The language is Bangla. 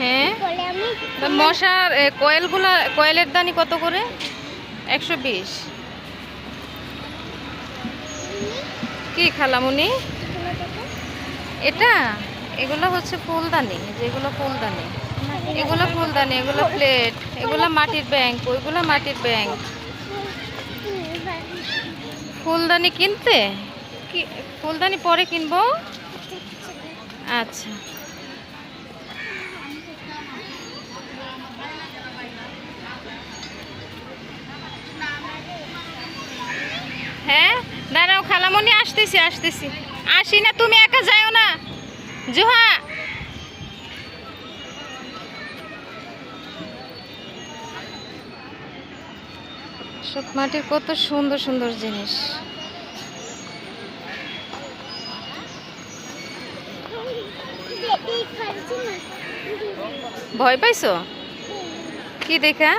হ্যাঁ, মশার কয়েলের দানি কত করে? 120। কি খালামুনি এটা? এগুলো হচ্ছে ফুলদানি, যেগুলো ফুলদানি, এগুলো ফুলদানি, এগুলো প্লেট, এগুলো মাটির ব্যাংক, ওইগুলো মাটির ব্যাংক। ফুলদানি কিনতে? কি ফুলদানি পরে কিনবো? আচ্ছা। হ্যাঁ দাঁড়াও খালামণি, আসতেছি আসতেছি। আসি না, তুমি একা যাও না জোহা। সব মাটির কত সুন্দর সুন্দর জিনিস। ভয় পাইছো কি দেখা?